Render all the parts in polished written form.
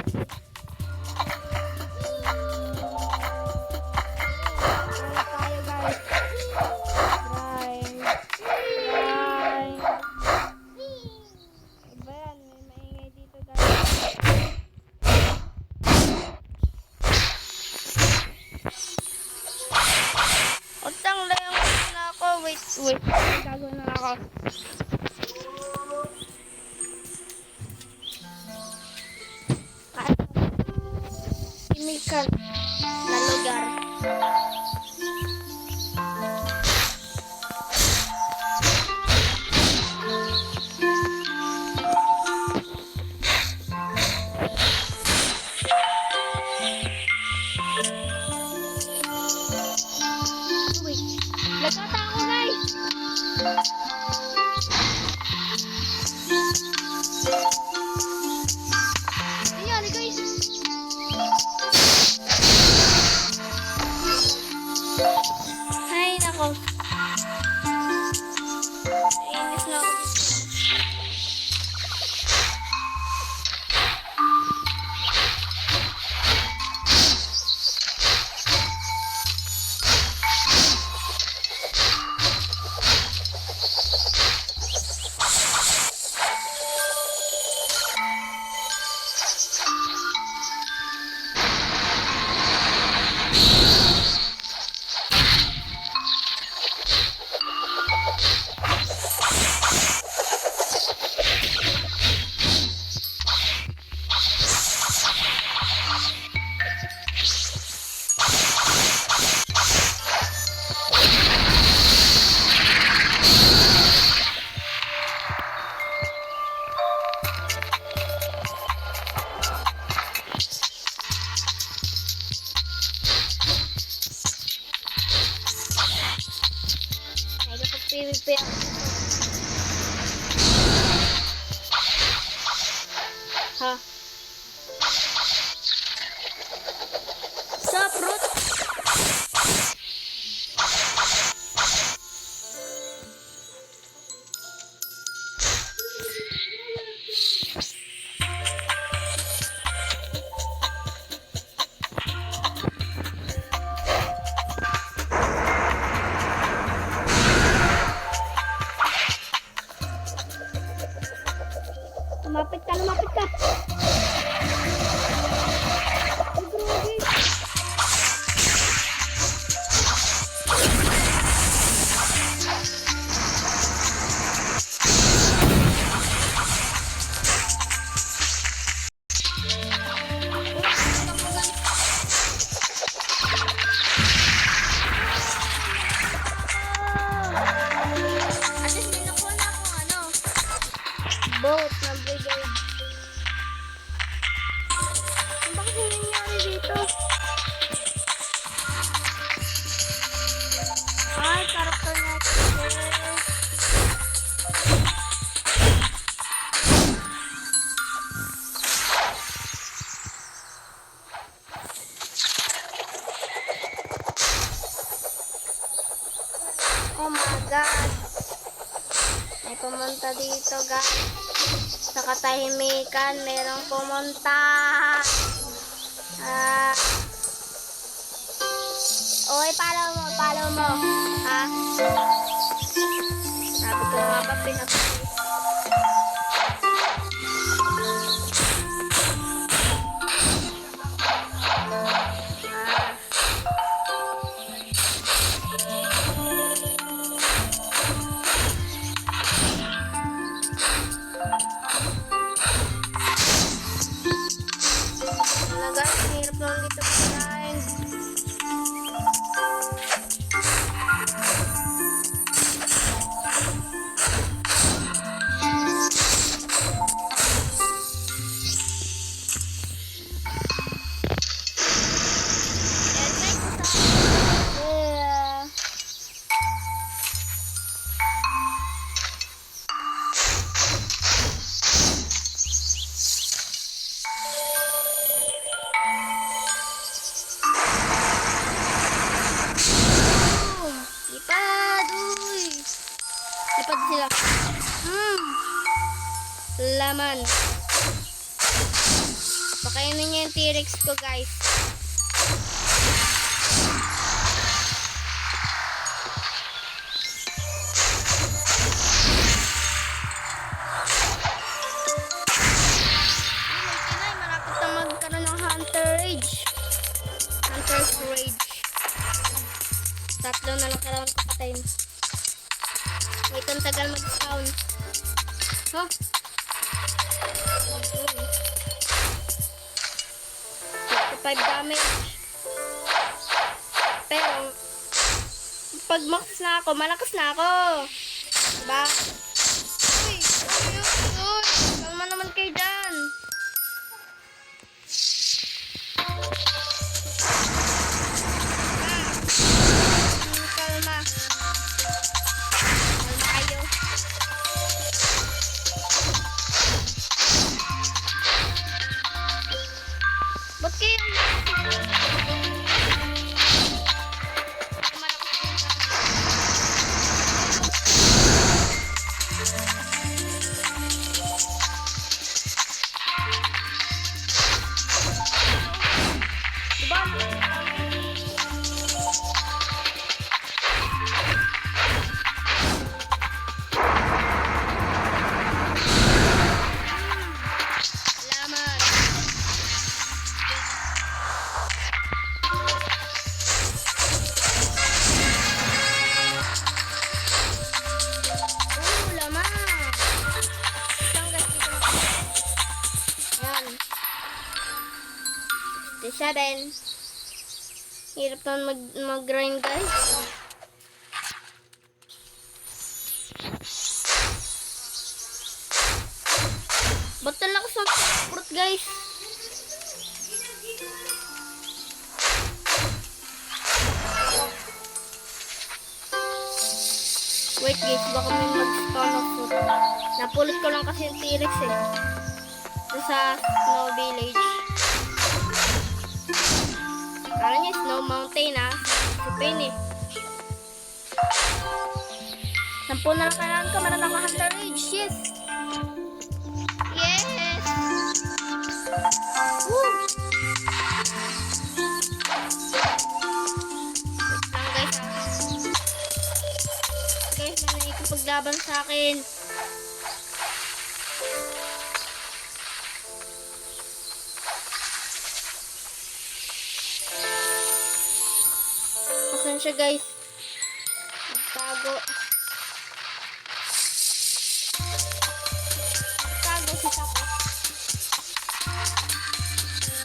Tayo guys. Grind. Grind. Iba yan. May maingay dito guys. Utang lang na ako. Wait. Gagawin na ako. Chemical na lugar. Wait. Nagkatao guys. Ayan guys. Ay nako. Inis na ako. PVP ako. Ha? Sa fruit? Lumapit ka, lumapit ka. Ay, grabe. At least may nakuha na akong ano, boat na brigade. Bakit hindi nangyari dito? Ay, karakter natin. Oh my god. May pumunta dito guys. Sa katahimikan, merong pumunta. Oy, follow mo. Ha? Sabi ko nga ba pinapili. Hirap lang dito kumain. Lipad sila. Laman. Pakainin niya yung T-Rex ko, guys. Malapit na magkaroon ng Hunter Rage. Hunter's Rage. Tatlo na lang kailangan kapatayin. Wait, ang tagal mag-spawn. Huh? 55 damage. Pero, pag max na ako, malakas na ako. Diba? Uy! Uy! Uy! Uy! Kalma naman kayo dyan. Kalma. Kalma kayo. Ba't kayo? Seven. Hirap naman mag-grind, guys. Ba't ang lakas ng fruit, guys? Wait, guys. Baka may mag-spawn of fruit. Napulot ko lang kasi yung T-Rex eh. Ito sa Snow Village. Kala niya Snow Mountain ah. Supin eh. 10 na lang kailangan ko. Meron ako Hunter Rage. Yes. Yes. Woo. Wait lang guys ah. Guys, may nakikipaglaban sa akin. Siya guys, magtago si Sako.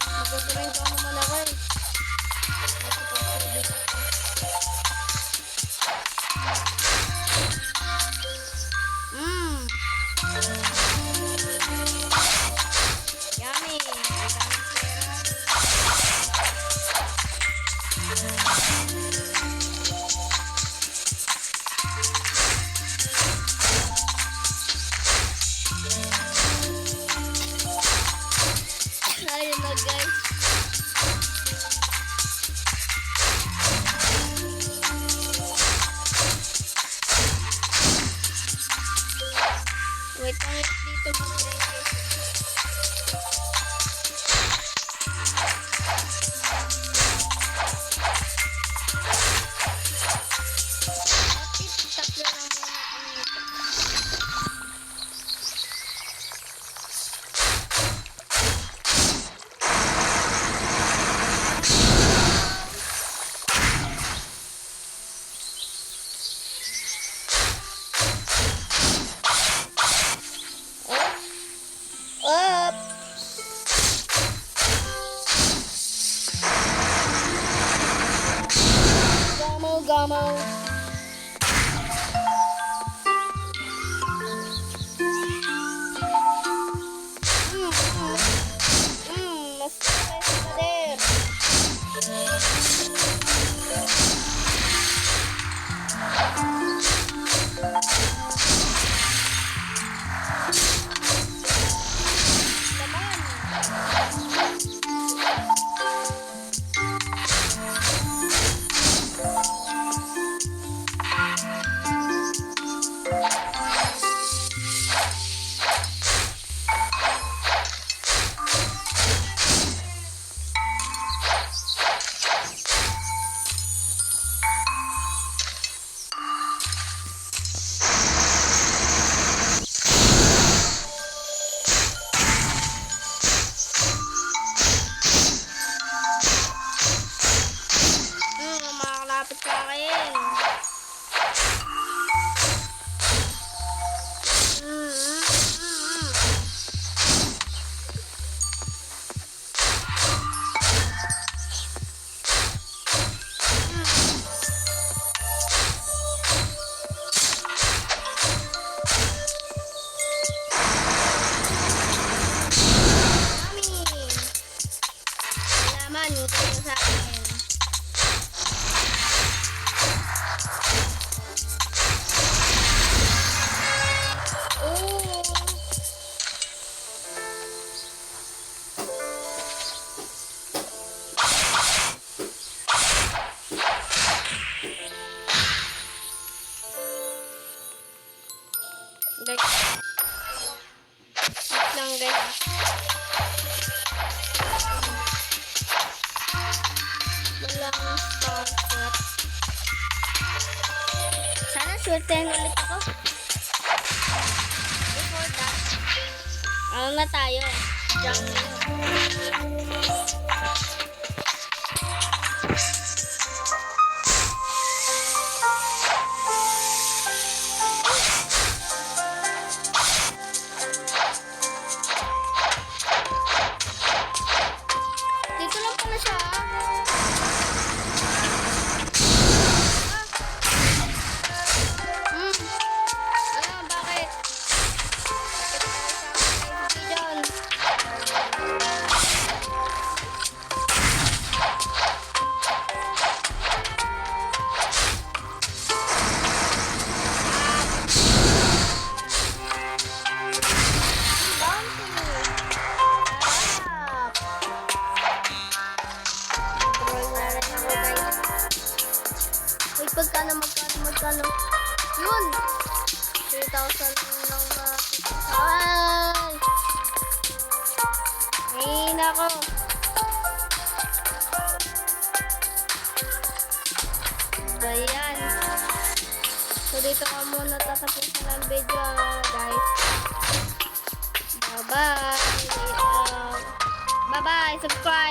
Magagawin ko naman ako eh. Yummy. Ayun na guys. Wait, ang dito mag-grind guys. Tatlo lang muna kami nito. naman yung kanya sa akin. Oh. Guys. Wait lang guys. Walang sponsor. Sana swertehin ulit ako. Before that, ano na tayo? Jungle. Dito lang pala siya. Ano, bakit? Bakit magkano? Yun! 3,000 lang ay! Ay, nako! So, yan. So, dito ka muna tatapusin ang video, guys. Bye-bye! Bye-bye! Subscribe!